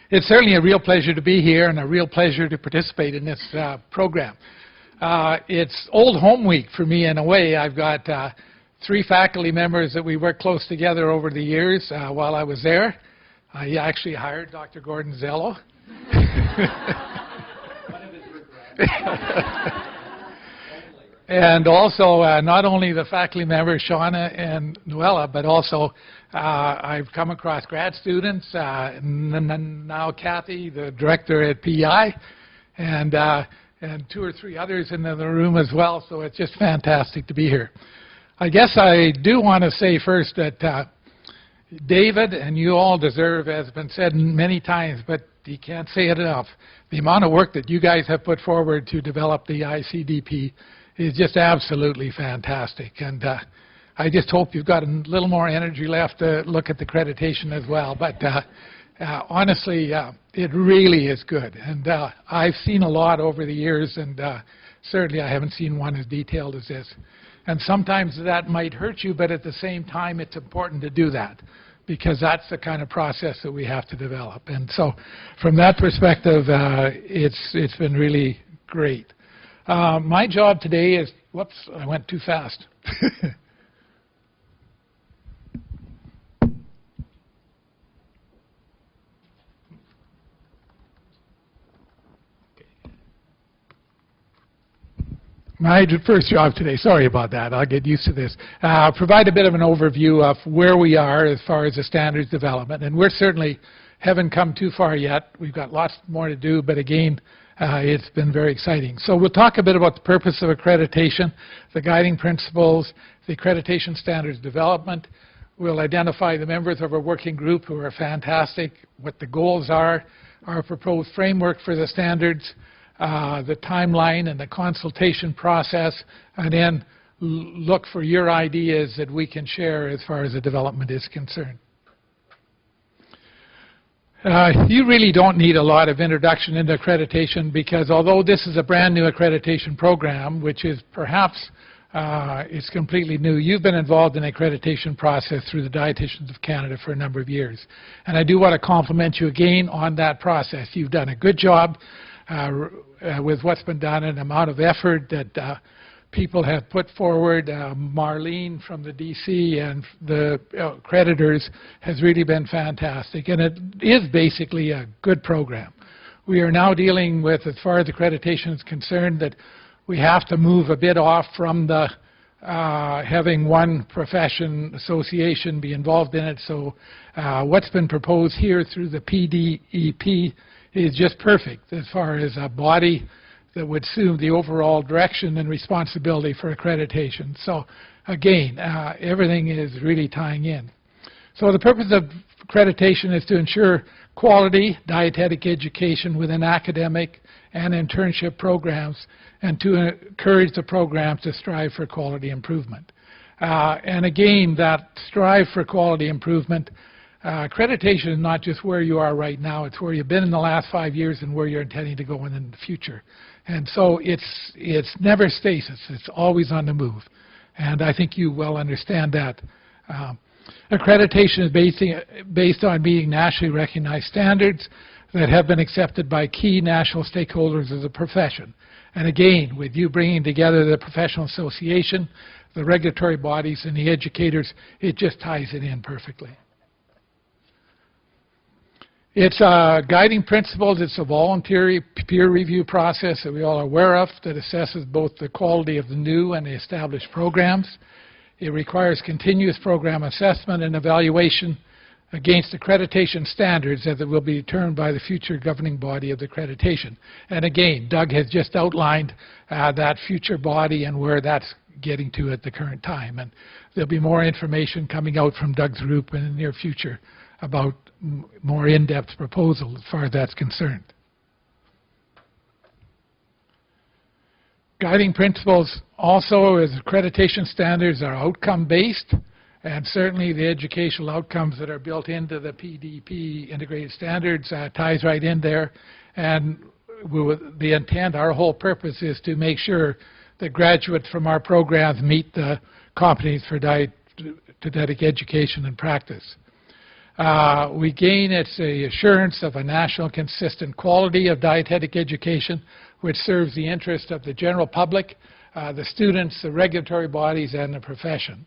It's certainly a real pleasure to be here and a real pleasure to participate in this program. It's old home week for me in a way. I've got 3 faculty members that we worked close together over the years while I was there. I actually hired Dr. Gordon Zello. And also, not only the faculty members, Shauna and Noella, but also I've come across grad students, and now Kathy, the director at PEI, and 2 or 3 others in the room as well, so it's just fantastic to be here. I guess I do want to say first that David and you all deserve, as has been said many times, but you can't say it enough, the amount of work that you guys have put forward to develop the ICDP is just absolutely fantastic, and I just hope you've got a little more energy left to look at the accreditation as well. But honestly, it really is good, and I've seen a lot over the years, and certainly I haven't seen one as detailed as this. And sometimes that might hurt you, but at the same time it's important to do that, because that's the kind of process that we have to develop. And so from that perspective, it's been really great. My job today is, whoops, I went too fast. My first job today, sorry about that, I'll get used to this, provide a bit of an overview of where we are as far as the standards development. And we're certainly haven't come too far yet. We've got lots more to do, but again, it's been very exciting. So we'll talk a bit about the purpose of accreditation, the guiding principles, the accreditation standards development. We'll identify the members of our working group who are fantastic, what the goals are, our proposed framework for the standards, the timeline and the consultation process, and then look for your ideas that we can share as far as the development is concerned. You really don't need a lot of introduction into accreditation, because although this is a brand new accreditation program, which is perhaps it's completely new, you've been involved in the accreditation process through the Dietitians of Canada for a number of years. And I do want to compliment you again on that process. You've done a good job with what's been done, and the amount of effort that people have put forward. Marlene from the DC and the accreditors has really been fantastic, and it is basically a good program. We are now dealing with, as far as accreditation is concerned, that we have to move a bit off from the having one profession association be involved in it. So what's been proposed here through the PDEP is just perfect as far as a body that would assume the overall direction and responsibility for accreditation. So again, everything is really tying in. So the purpose of accreditation is to ensure quality dietetic education within academic and internship programs, and to encourage the programs to strive for quality improvement. And again, that strive for quality improvement, accreditation is not just where you are right now, it's where you've been in the last 5 years and where you're intending to go in the future. And so it's never stasis, it's always on the move. And I think you well understand that. Accreditation is based on meeting nationally recognized standards that have been accepted by key national stakeholders of the profession. And again, with you bringing together the professional association, the regulatory bodies, and the educators, it just ties it in perfectly. It's guiding principles. It's a voluntary peer review process that we all are aware of that assesses both the quality of the new and the established programs. It requires continuous program assessment and evaluation against accreditation standards as it will be determined by the future governing body of the accreditation. And again, Doug has just outlined that future body and where that's getting to at the current time. And there'll be more information coming out from Doug's group in the near future about more in-depth proposal as far as that's concerned. Guiding principles also as accreditation standards are outcome-based, and certainly the educational outcomes that are built into the PDP integrated standards ties right in there. And the intent, our whole purpose is to make sure that graduates from our programs meet the competencies for dietetic education and practice. We gain its the assurance of a national consistent quality of dietetic education, which serves the interest of the general public, the students, the regulatory bodies, and the profession.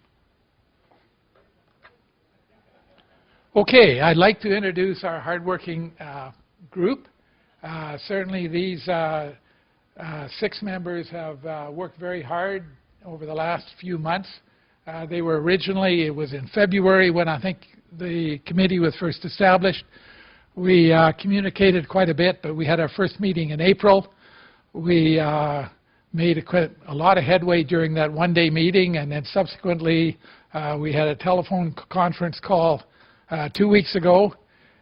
Okay, I'd like to introduce our hardworking group. Certainly these 6 members have worked very hard over the last few months. They were originally, it was in February when I think the committee was first established. We communicated quite a bit, but we had our first meeting in April. We made a lot of headway during that one-day meeting, and then subsequently we had a telephone conference call 2 weeks ago,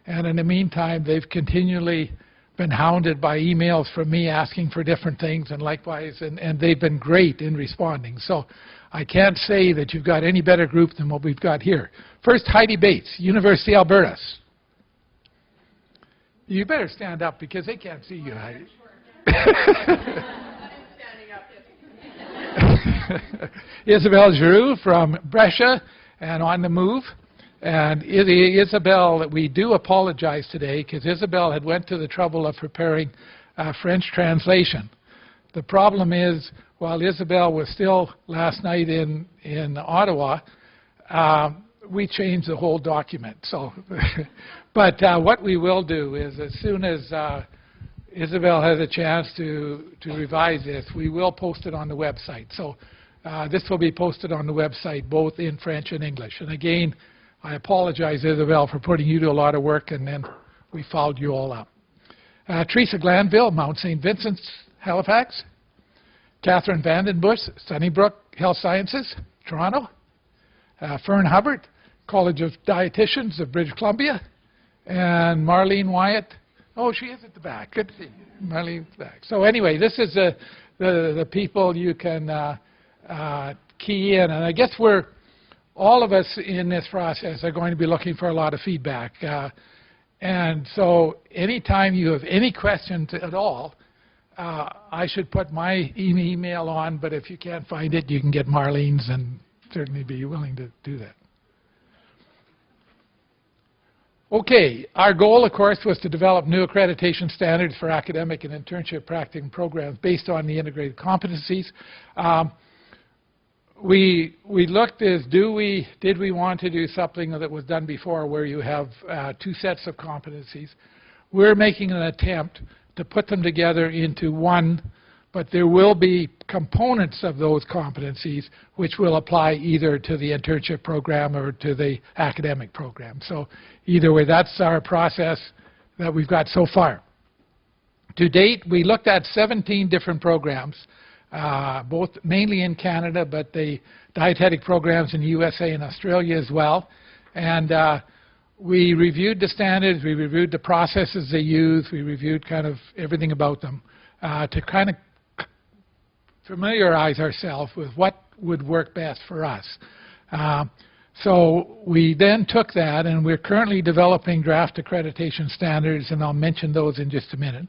and in the meantime they've continually been hounded by emails from me asking for different things, and likewise, and they've been great in responding. So I can't say that you've got any better group than what we've got here. First, Heidi Bates, University of Alberta. You better stand up because they can't see you, Heidi. Isabelle Giroux from Brescia and On the Move. And Isabelle, we do apologize today because Isabelle had went to the trouble of preparing a French translation. The problem is, while Isabelle was still last night in Ottawa, we changed the whole document. So, but what we will do is, as soon as Isabelle has a chance to revise this, we will post it on the website. So this will be posted on the website both in French and English. And again, I apologize, Isabelle, for putting you to a lot of work, and then we followed you all up. Teresa Glanville, Mount St. Vincent's, Halifax. Catherine Vandenbush, Sunnybrook Health Sciences, Toronto. Fern Hubbard, College of Dietitians of British Columbia. And Marlene Wyatt. Oh, she is at the back. Good to see you. Marlene's back. So anyway, this is the people you can key in. And I guess all of us in this process are going to be looking for a lot of feedback. And so anytime you have any questions at all, I should put my email on, but if you can't find it, you can get Marlene's and certainly be willing to do that. Okay, our goal, of course, was to develop new accreditation standards for academic and internship practicum programs based on the integrated competencies. We looked as did we want to do something that was done before where you have 2 sets of competencies. We're making an attempt to put them together into one, but there will be components of those competencies which will apply either to the internship program or to the academic program. So either way, that's our process that we've got so far. To date, we looked at 17 different programs, both mainly in Canada, but the dietetic programs in the USA and Australia as well. And we reviewed the standards, we reviewed the processes they use, we reviewed kind of everything about them to kind of familiarize ourselves with what would work best for us. So we then took that, and we're currently developing draft accreditation standards, and I'll mention those in just a minute.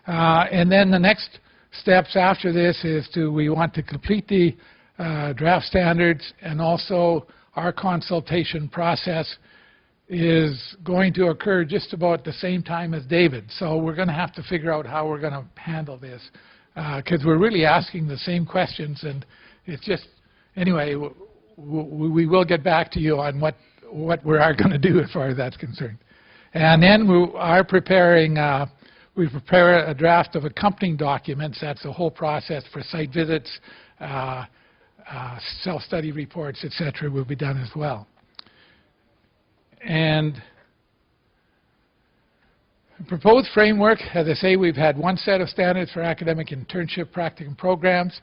And then the next steps after this is we want to complete the draft standards, and also our consultation process is going to occur just about the same time as David. So we're going to have to figure out how we're going to handle this because we're really asking the same questions, and it's just, anyway, we will get back to you on what we are going to do as far as that's concerned. And then we are preparing, we prepare a draft of accompanying documents. That's the whole process for site visits, self-study reports, etc. will be done as well. And the proposed framework, as I say, we've had one set of standards for academic internship practicum programs.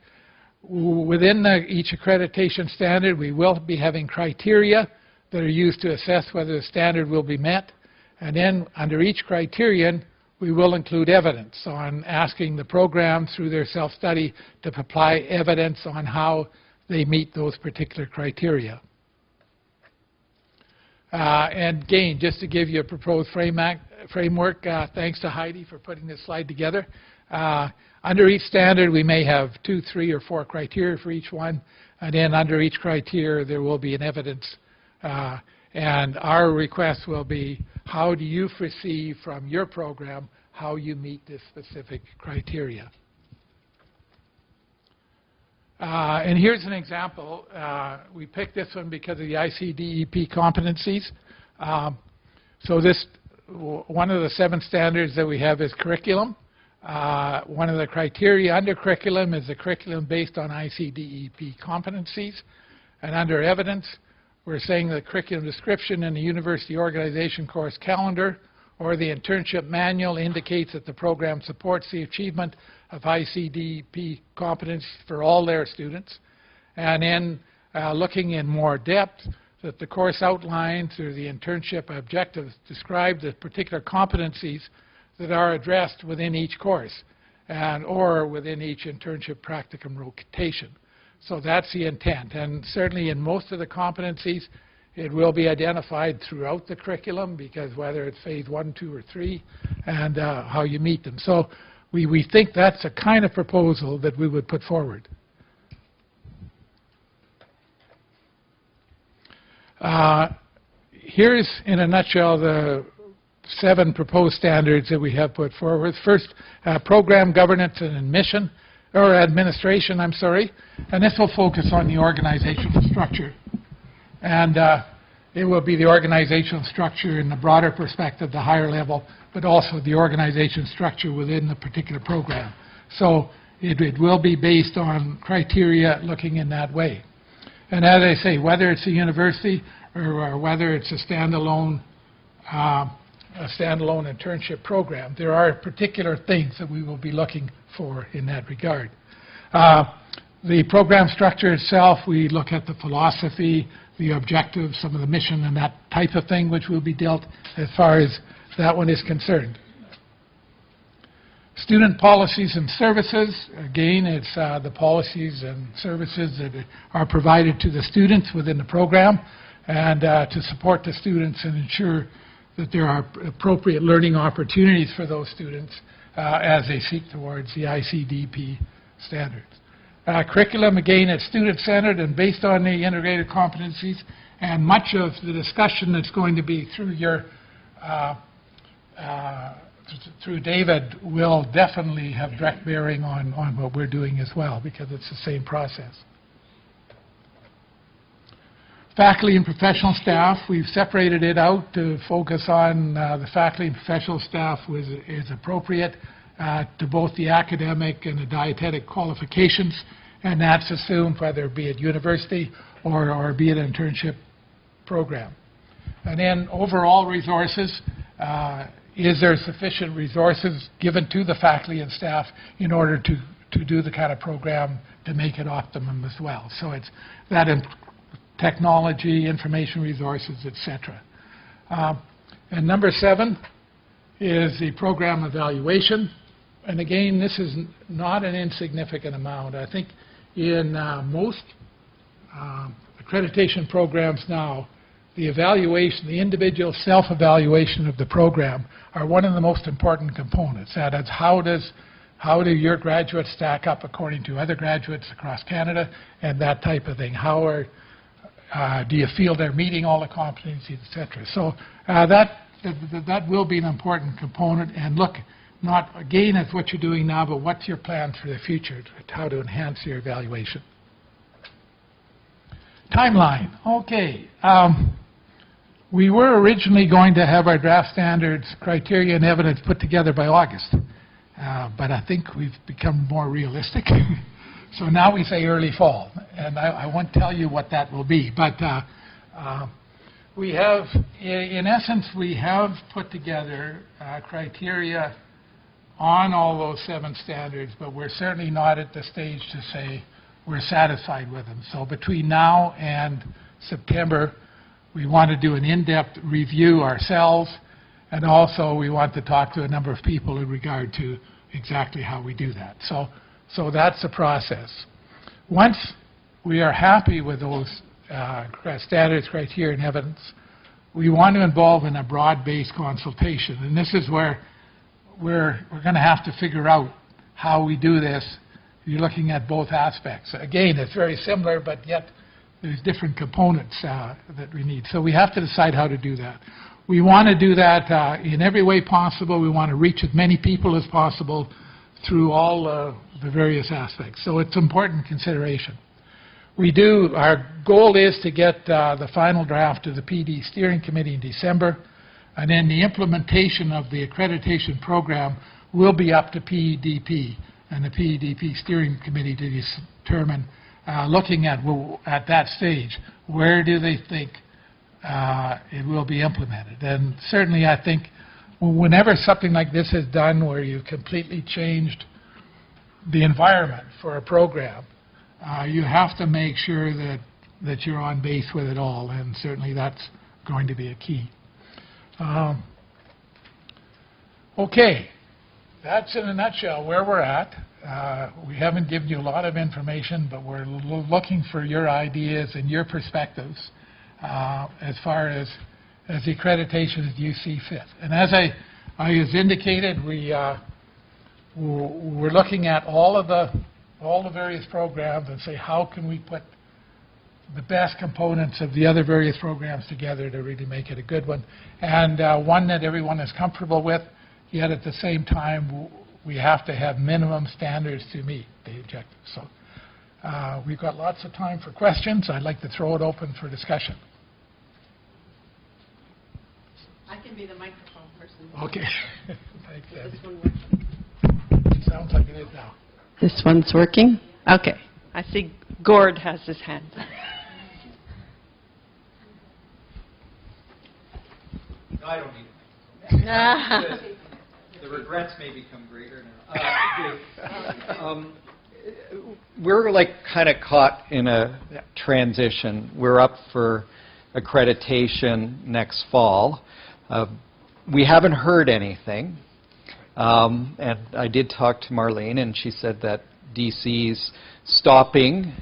Within each accreditation standard, we will be having criteria that are used to assess whether the standard will be met. And then under each criterion, we will include evidence on asking the program through their self-study to apply evidence on how they meet those particular criteria. And again, just to give you a proposed framework, thanks to Heidi for putting this slide together. Under each standard, we may have 2, 3, or 4 criteria for each one. And then under each criteria, there will be an evidence And our request will be, how do you foresee from your program how you meet this specific criteria? And here's an example. We picked this one because of the ICDEP competencies. So this, one of the 7 standards that we have is curriculum. One of the criteria under curriculum is the curriculum based on ICDEP competencies. And under evidence, we're saying the curriculum description in the university organization course calendar or the internship manual indicates that the program supports the achievement of ICDP competence for all their students. And in looking in more depth, that the course outline through the internship objectives describe the particular competencies that are addressed within each course and or within each internship practicum rotation. So that's the intent. And certainly in most of the competencies, it will be identified throughout the curriculum, because whether it's phase 1, 2, or 3, and how you meet them. So we think that's a kind of proposal that we would put forward. Here's, in a nutshell, the 7 proposed standards that we have put forward. First, program governance and admission, or administration, I'm sorry. And this will focus on the organizational structure. And it will be the organizational structure in the broader perspective, the higher level, but also the organization structure within the particular program. So it will be based on criteria looking in that way. And as I say, whether it's a university or whether it's a standalone internship program, there are particular things that we will be looking for in that regard. The program structure itself, we look at the philosophy, the objectives, some of the mission and that type of thing, which will be dealt as far as that one is concerned. Student policies and services, again, it's the policies and services that are provided to the students within the program, and to support the students and ensure that there are appropriate learning opportunities for those students as they seek towards the ICDP standards. Curriculum, again, it's student-centered and based on the integrated competencies, and much of the discussion that's going to be through your through David will definitely have direct bearing on what we're doing as well, because it's the same process. Faculty and professional staff, we've separated it out to focus on the faculty and professional staff is appropriate to both the academic and the dietetic qualifications, and that's assumed whether it be at university or be it an internship program. And then overall resources, is there sufficient resources given to the faculty and staff in order to do the kind of program to make it optimum as well? So it's that in technology, information resources, etc. And number 7 is the program evaluation. And again, this is not an insignificant amount. I think in most accreditation programs now, the evaluation, the individual self-evaluation of the program are one of the most important components. That is, how do your graduates stack up according to other graduates across Canada and that type of thing? Do you feel they're meeting all the competencies, etc.? So that will be an important component. And look, not again at what you're doing now, but what's your plan for the future, how to enhance your evaluation. Timeline. Okay. We were originally going to have our draft standards, criteria, and evidence put together by August. But I think we've become more realistic. So now we say early fall. And I won't tell you what that will be. But we have, in essence, we have put together criteria on all those 7 standards, but we're certainly not at the stage to say we're satisfied with them. So between now and September, we want to do an in-depth review ourselves, and also we want to talk to a number of people in regard to exactly how we do that. So that's the process. Once we are happy with those standards, criteria, and evidence, we want to involve in a broad-based consultation. And this is where we're going to have to figure out how we do this. You're looking at both aspects. Again, it's very similar, but yet there's different components that we need. So we have to decide how to do that. We want to do that in every way possible. We want to reach as many people as possible through all the various aspects. So it's important consideration. Our goal is to get the final draft of the PD Steering Committee in December, and then the implementation of the accreditation program will be up to PEDP and the PEDP Steering Committee to determine, looking at that stage, where do they think it will be implemented. And certainly I think whenever something like this is done where you've completely changed the environment for a program, you have to make sure that you're on base with it all, and certainly that's going to be a key. Okay, that's in a nutshell where we're at. We haven't given you a lot of information, but we're looking for your ideas and your perspectives as far as the accreditation as you see fit. And as I has indicated, we're looking at all the various programs and say, how can we put the best components of the other various programs together to really make it a good one, and one that everyone is comfortable with, yet at the same time we have to have minimum standards to meet the objectives. So we've got lots of time for questions. I'd like to throw it open for discussion. I can be the microphone person. Okay. Thanks, Abby. This one works. Sounds like it is now. This one's working? Okay. I see Gord has his hand. No, I don't need it. The regrets may become greater now. We're like kind of caught in a transition. We're up for accreditation next fall. We haven't heard anything. And I did talk to Marlene, and she said that DC's stopping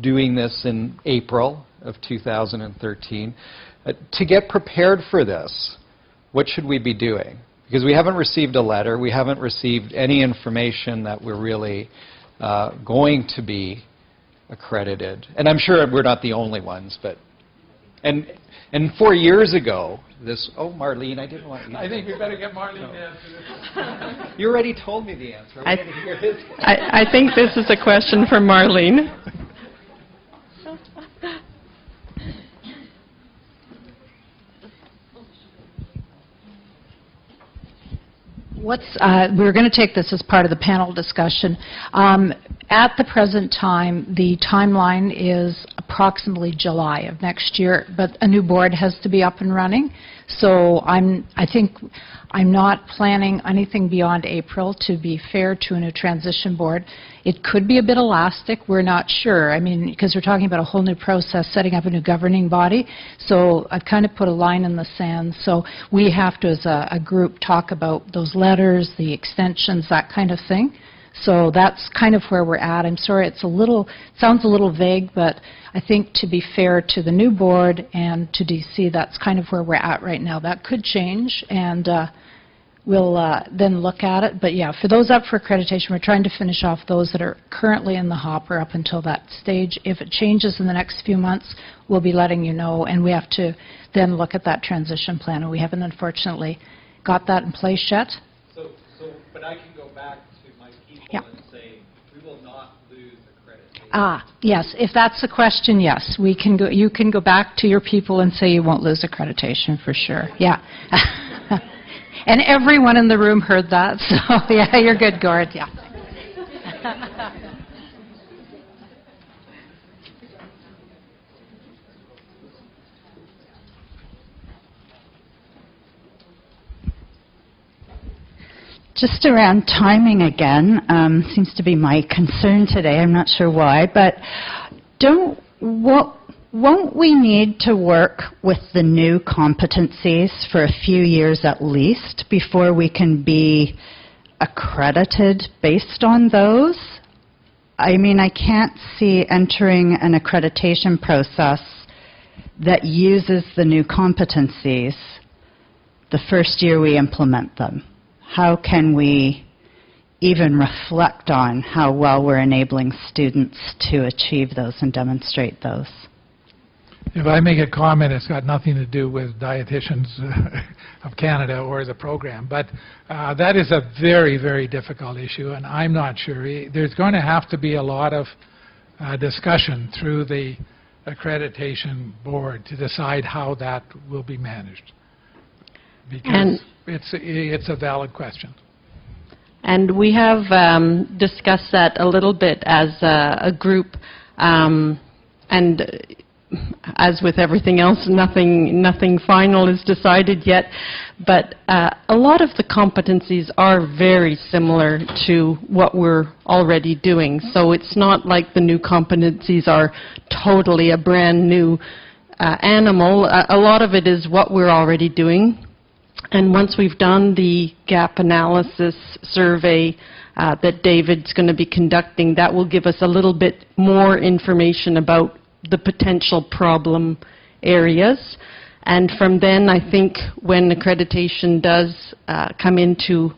doing this in April of 2013. To get prepared for this, what should we be doing? Because we haven't received a letter, we haven't received any information that we're really going to be accredited. And I'm sure we're not the only ones, but and 4 years ago, Marlene, I didn't want you. I think we better get Marlene to answer this. You already told me the answer. I want to hear his. I think this is a question for Marlene. We're going to take this as part of the panel discussion. At the present time, the timeline is approximately July of next year, but a new board has to be up and running. So I think I'm not planning anything beyond April, to be fair to a new transition board. It could be a bit elastic. We're not sure. I mean, because we're talking about a whole new process, setting up a new governing body. So I've kind of put a line in the sand. So we have to, as a group, talk about those letters, the extensions, that kind of thing. So that's kind of where we're at. I'm sorry, it sounds a little vague, but I think to be fair to the new board and to DC, that's kind of where we're at right now. That could change, and we'll then look at it. But yeah, for those up for accreditation, we're trying to finish off those that are currently in the hopper up until that stage. If it changes in the next few months, we'll be letting you know, and we have to then look at that transition plan, and we haven't unfortunately got that in place yet. But I can go back to my people and say, we will not lose accreditation. Yes. If that's the question, yes. We can go. You can go back to your people and say you won't lose accreditation for sure. Yeah. And everyone in the room heard that, so yeah, you're good, Gord. Yeah. Just around timing again, seems to be my concern today. I'm not sure why, but won't we need to work with the new competencies for a few years at least before we can be accredited based on those? I mean, I can't see entering an accreditation process that uses the new competencies the first year we implement them. How can we even reflect on how well we're enabling students to achieve those and demonstrate those. If I make a comment, it's got nothing to do with Dietitians of Canada or the program, but that is a very, very difficult issue, and I'm not sure. There's going to have to be a lot of discussion through the accreditation board to decide how that will be managed, because it's a valid question. And we have discussed that a little bit as a group, and as with everything else, nothing final is decided yet, but a lot of the competencies are very similar to what we're already doing. So it's not like the new competencies are totally a brand new animal. A lot of it is what we're already doing. And once we've done the gap analysis survey that David's going to be conducting, that will give us a little bit more information about the potential problem areas. And from then, I think when accreditation does come into,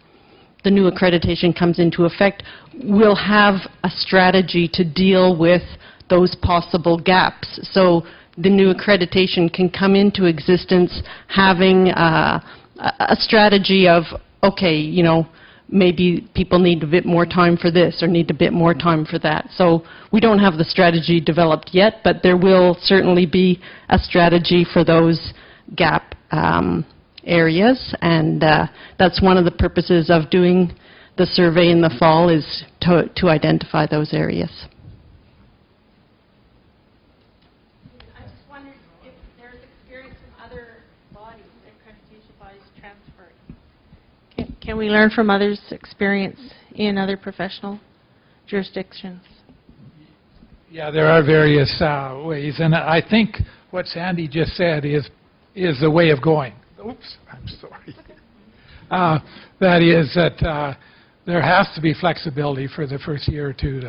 the new accreditation comes into effect, we'll have a strategy to deal with those possible gaps. So the new accreditation can come into existence having a strategy of, okay, you know, maybe people need a bit more time for this or need a bit more time for that. So we don't have the strategy developed yet, but there will certainly be a strategy for those gap areas, and that's one of the purposes of doing the survey in the fall, is to identify those areas. I just wondered if there's experience from other bodies, accreditation bodies transferring. Can we learn from others' experience in other professional jurisdictions? Yeah, there are various ways, and I think what Sandy just said is the way of going. Oops, I'm sorry. That is that there has to be flexibility for the first year or two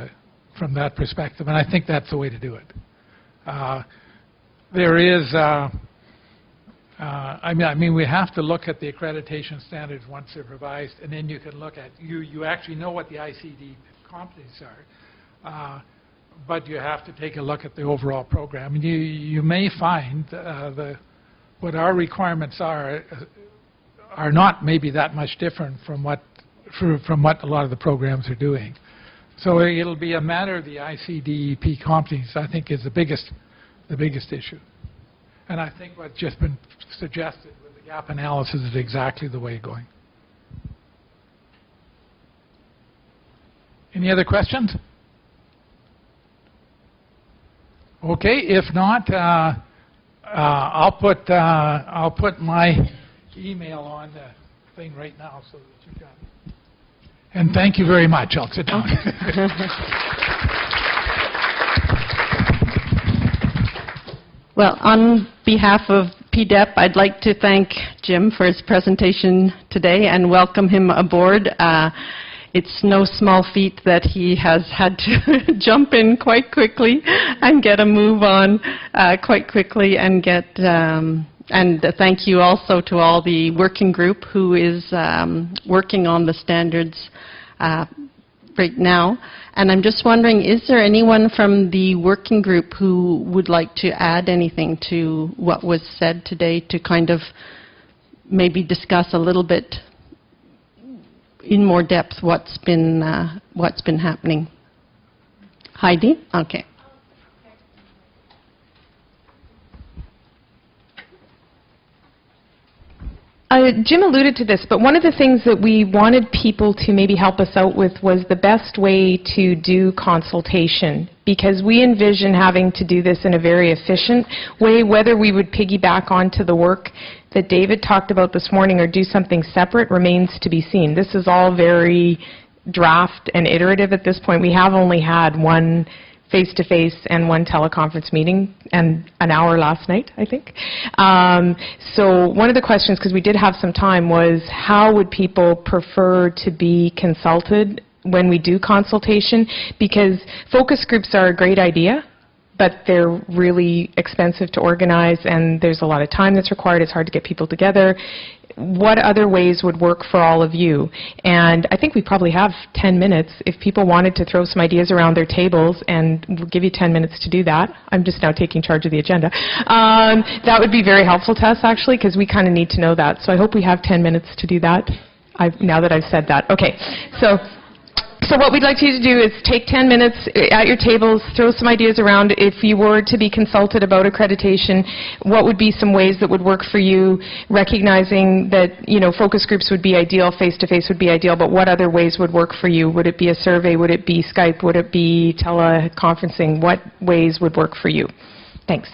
from that perspective, and I think that's the way to do it. There is, I mean, we have to look at the accreditation standards once they're revised, and then you can look at, you actually know what the ICD competencies are, but you have to take a look at the overall program. And you may find what our requirements are not maybe that much different from what a lot of the programs are doing. So it'll be a matter of the ICDEP competencies, I think, is the biggest issue. And I think what's just been suggested with the gap analysis is exactly the way going. Any other questions? Okay, if not, I'll put my email on the thing right now so that you've got it. And thank you very much. I'll sit down. Well, on behalf of PDEP, I'd like to thank Jim for his presentation today and welcome him aboard. It's no small feat that he has had to jump in quite quickly and get a move on quite quickly and get, and thank you also to all the working group who is working on the standards right now. And I'm just wondering, is there anyone from the working group who would like to add anything to what was said today to kind of maybe discuss a little bit in more depth what's been happening? Heidi? Okay. Jim alluded to this, but one of the things that we wanted people to maybe help us out with was the best way to do consultation, because we envision having to do this in a very efficient way. Whether we would piggyback onto the work that David talked about this morning or do something separate remains to be seen. This is all very draft and iterative at this point. We have only had one face-to-face and one teleconference meeting, and an hour last night, I think. So one of the questions, because we did have some time, was how would people prefer to be consulted when we do consultation? Because focus groups are a great idea, but they're really expensive to organize, and there's a lot of time that's required. It's hard to get people together. What other ways would work for all of you? And I think we probably have 10 minutes. If people wanted to throw some ideas around their tables, and we'll give you 10 minutes to do that. I'm just now taking charge of the agenda. That would be very helpful to us, actually, because we kind of need to know that. So I hope we have 10 minutes to do that, now that I've said that. Okay. So what we'd like you to do is take 10 minutes at your tables, throw some ideas around. If you were to be consulted about accreditation, what would be some ways that would work for you, recognizing that, focus groups would be ideal, face-to-face would be ideal, but what other ways would work for you? Would it be a survey? Would it be Skype? Would it be teleconferencing? What ways would work for you? Thanks.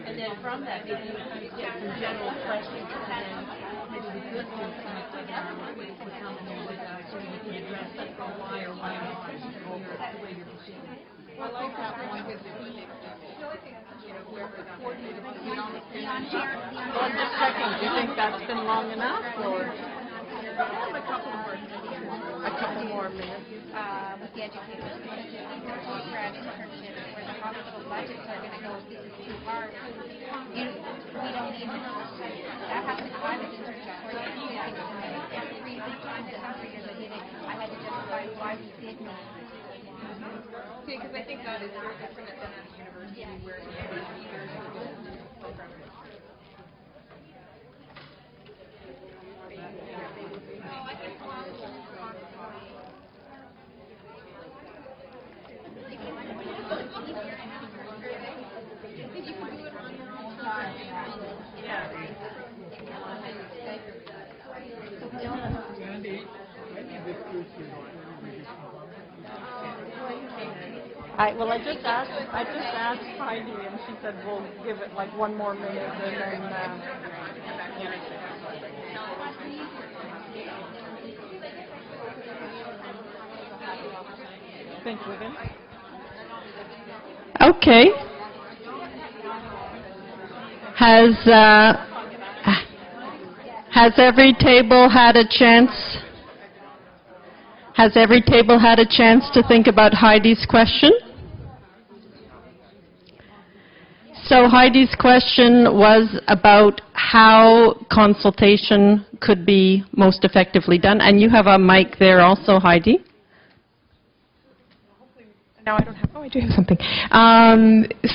And then from that, maybe you can get some general questions, and then maybe the good ones kind of come down, we can come in with us, so you can address like why or why not, or the way you're proceeding. I like that one because it was, well, I'm just checking, do you think that's been long enough, or? A couple more minutes. With the education, grad internships, where the hospital budgets are going to go, this is too hard. We don't need that happened to my internship where they did every time that number years I did it, I had to justify why we did not. See, because I think that is very different than at the university where university there's a program. I just asked Heidi, and she said we'll give it like one more minute, and then. Thanks, Wigan. Okay. Has every table had a chance? Has every table had a chance to think about Heidi's question? So Heidi's question was about how consultation could be most effectively done. And you have a mic there also, Heidi. No, I don't have. Oh, I do have something.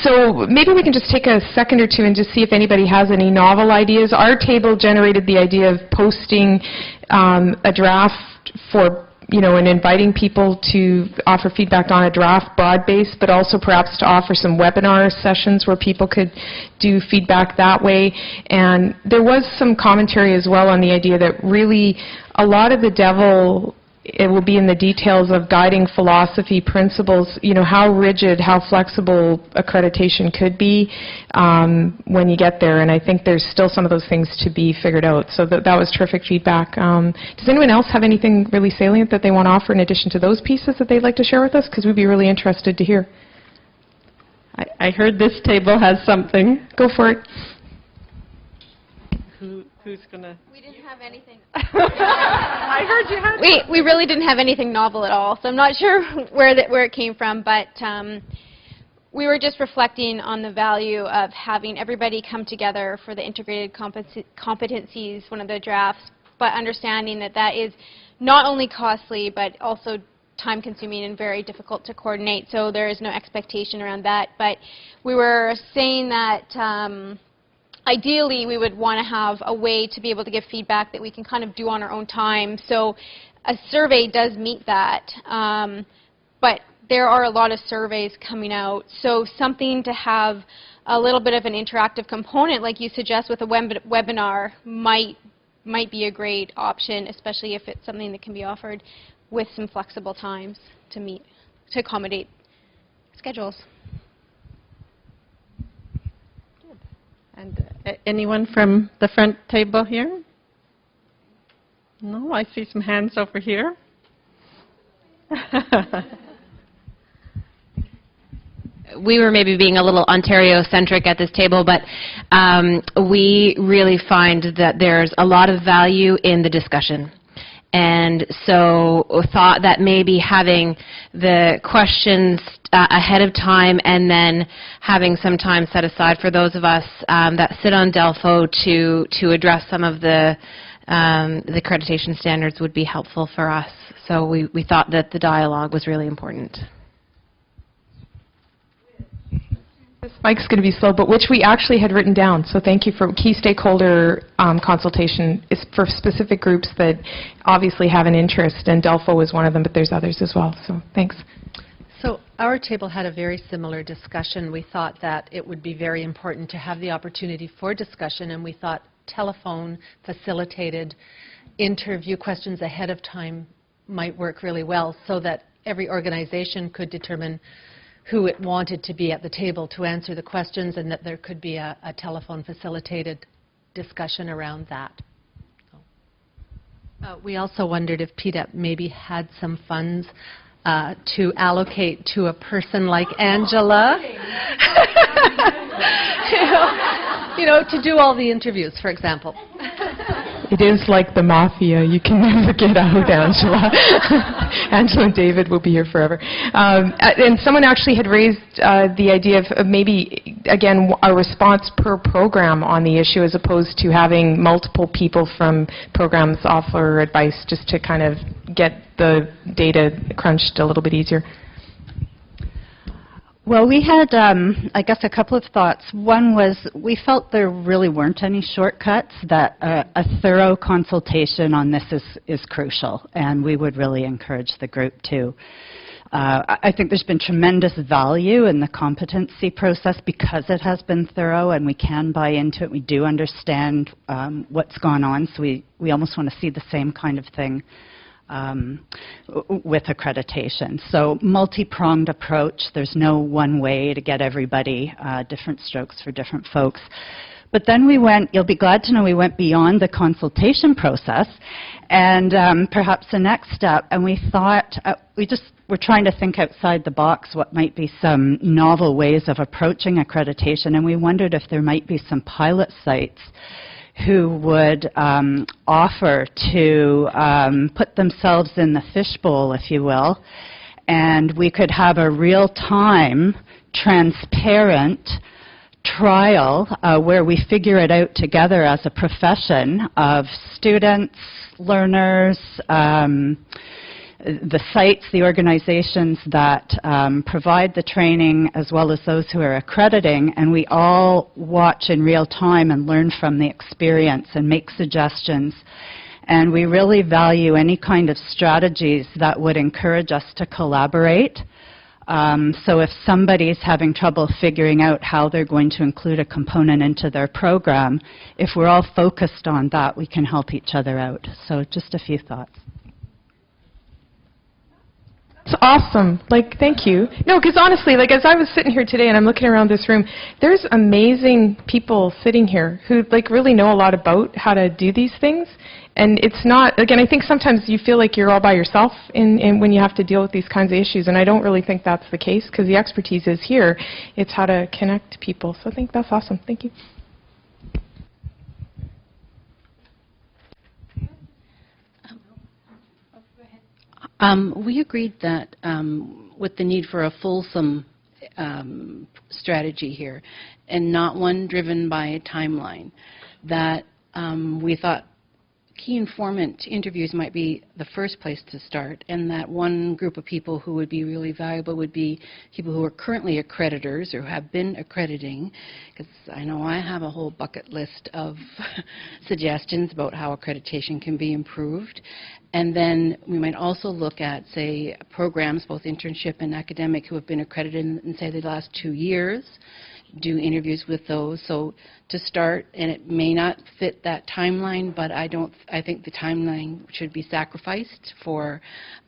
So maybe we can just take a second or two and just see if anybody has any novel ideas. Our table generated the idea of posting a draft for, and inviting people to offer feedback on a draft broad base, but also perhaps to offer some webinar sessions where people could do feedback that way. And there was some commentary as well on the idea that really a lot of the devil, it will be in the details of guiding philosophy, principles, how rigid, how flexible accreditation could be when you get there. And I think there's still some of those things to be figured out. So that was terrific feedback. Does anyone else have anything really salient that they want to offer in addition to those pieces that they'd like to share with us? Because we'd be really interested to hear. I heard this table has something. Go for it. Who's going to? We didn't have anything. I heard you had. We really didn't have anything novel at all, so I'm not sure where it came from, but we were just reflecting on the value of having everybody come together for the integrated competencies, one of the drafts, but understanding that that is not only costly, but also time-consuming and very difficult to coordinate, so there is no expectation around that. But we were saying that ideally we would want to have a way to be able to give feedback that we can kind of do on our own time. So a survey does meet that, but there are a lot of surveys coming out, so something to have a little bit of an interactive component, like you suggest with a webinar, might be a great option, especially if it's something that can be offered with some flexible times to meet, to accommodate schedules. Good. And anyone from the front table here? No, I see some hands over here. We were maybe being a little Ontario-centric at this table, but we really find that there's a lot of value in the discussion. And so thought that maybe having the questions ahead of time and then having some time set aside for those of us that sit on Delpho to address some of the accreditation standards would be helpful for us. So we thought that the dialogue was really important. This mic's going to be slow, but which we actually had written down. So thank you for key stakeholder consultation is for specific groups that obviously have an interest, and Delpho was one of them, but there's others as well. So thanks. So our table had a very similar discussion. We thought that it would be very important to have the opportunity for discussion, and we thought telephone facilitated interview questions ahead of time might work really well, so that every organization could determine who it wanted to be at the table to answer the questions, and that there could be a telephone facilitated discussion around that. We also wondered if PDEP maybe had some funds to allocate to a person like Angela to do all the interviews, for example. It is like the mafia. You can never get out, Angela. Angela and David will be here forever. And someone actually had raised the idea of maybe, again, a response per program on the issue as opposed to having multiple people from programs offer advice, just to kind of get the data crunched a little bit easier. Well, we had, I guess, a couple of thoughts. One was we felt there really weren't any shortcuts, that a thorough consultation on this is crucial, and we would really encourage the group to. I think there's been tremendous value in the competency process because it has been thorough and we can buy into it. We do understand what's gone on, so we almost want to see the same kind of thing with accreditation. So multi-pronged approach. There's no one way to get everybody, different strokes for different folks. But then we went, you'll be glad to know we went beyond the consultation process, and perhaps the next step, and we thought, we're trying to think outside the box what might be some novel ways of approaching accreditation, and we wondered if there might be some pilot sites who would offer to put themselves in the fishbowl, if you will, and we could have a real-time, transparent trial where we figure it out together as a profession of students, learners, the sites, the organizations that provide the training, as well as those who are accrediting, and we all watch in real time and learn from the experience and make suggestions. And we really value any kind of strategies that would encourage us to collaborate. So if somebody's having trouble figuring out how they're going to include a component into their program, if we're all focused on that, we can help each other out. So just a few thoughts. It's awesome. Thank you. No, because honestly, as I was sitting here today and I'm looking around this room, there's amazing people sitting here who, really know a lot about how to do these things. And it's not, again, I think sometimes you feel like you're all by yourself when you have to deal with these kinds of issues, and I don't really think that's the case, because the expertise is here. It's how to connect people. So I think that's awesome. Thank you. We agreed that with the need for a fulsome strategy here, and not one driven by a timeline, that we thought key informant interviews might be the first place to start, and that one group of people who would be really valuable would be people who are currently accreditors or have been accrediting, because I know I have a whole bucket list of suggestions about how accreditation can be improved. And then we might also look at, say, programs, both internship and academic, who have been accredited in, say, the last 2 years, do interviews with those. So to start, and it may not fit that timeline, but I think the timeline should be sacrificed for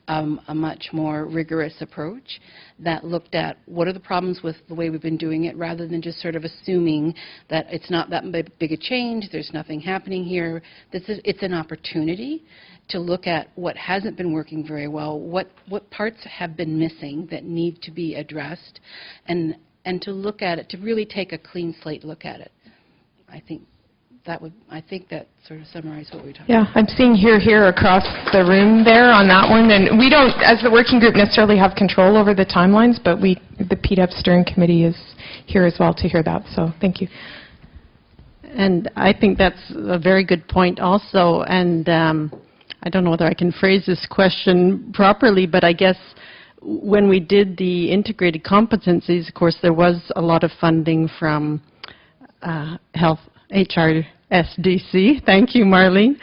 a much more rigorous approach that looked at what are the problems with the way we've been doing it, rather than just sort of assuming that it's not that big a change, there's nothing happening here. It's an opportunity to look at what hasn't been working very well, what parts have been missing that need to be addressed, and to look at it, to really take a clean slate look at it. I think that sort of summarizes what we talked about. Yeah, I'm seeing here across the room there on that one, and we don't, as the working group, necessarily have control over the timelines, but the PDEP steering committee is here as well to hear that, so thank you. And I think that's a very good point also, and I don't know whether I can phrase this question properly, but I guess when we did the integrated competencies, of course, there was a lot of funding from Health HRSDC. Thank you, Marlene.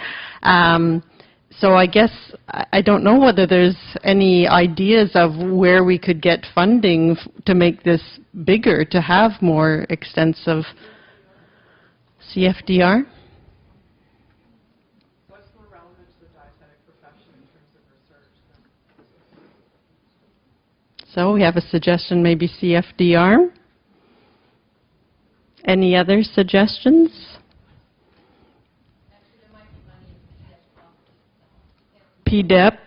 So I guess I don't know whether there's any ideas of where we could get funding to make this bigger, to have more extensive CFDR. So we have a suggestion, maybe CFDR. Any other suggestions? PDEP.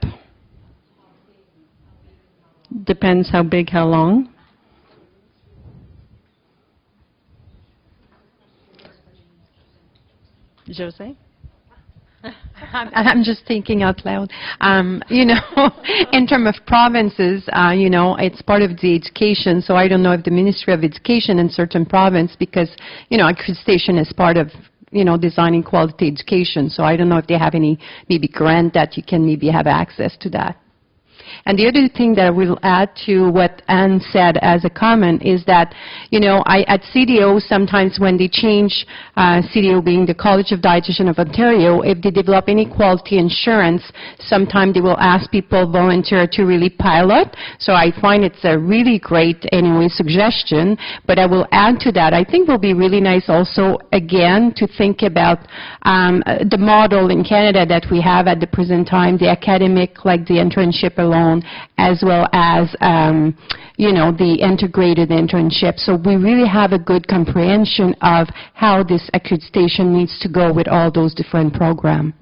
Depends how big, how long. Jose? I'm just thinking out loud. You know, in terms of provinces, you know, it's part of the education, so I don't know if the Ministry of Education in certain province, because, you know, accreditation is part of, you know, designing quality education, so I don't know if they have any maybe grant that you can maybe have access to that. And the other thing that I will add to what Anne said as a comment is that, you know, at CDO, sometimes when they change, CDO being the College of Dietitians of Ontario, if they develop any quality assurance, sometimes they will ask people volunteer to really pilot. So I find it's a really great, anyway, suggestion. But I will add to that, I think it will be really nice also, again, to think about the model in Canada that we have at the present time, the academic, like the internship alone, as well as, you know, the integrated internship. So we really have a good comprehension of how this accreditation needs to go with all those different programs.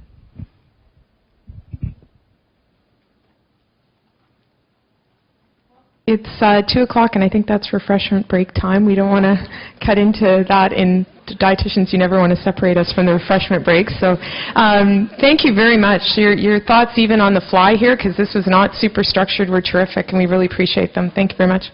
It's 2 o'clock, and I think that's refreshment break time. We don't want to cut into that. In dietitians, you never want to separate us from the refreshment break. So thank you very much. Your thoughts, even on the fly here, because this was not super structured, were terrific, and we really appreciate them. Thank you very much.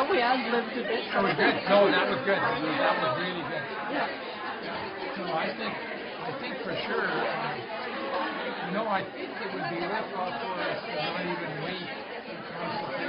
We ad-libbed a bit. That was good. No, that was good. That was really good. So I think for sure, you know, I think it would be worthwhile for us to not even wait for consultation.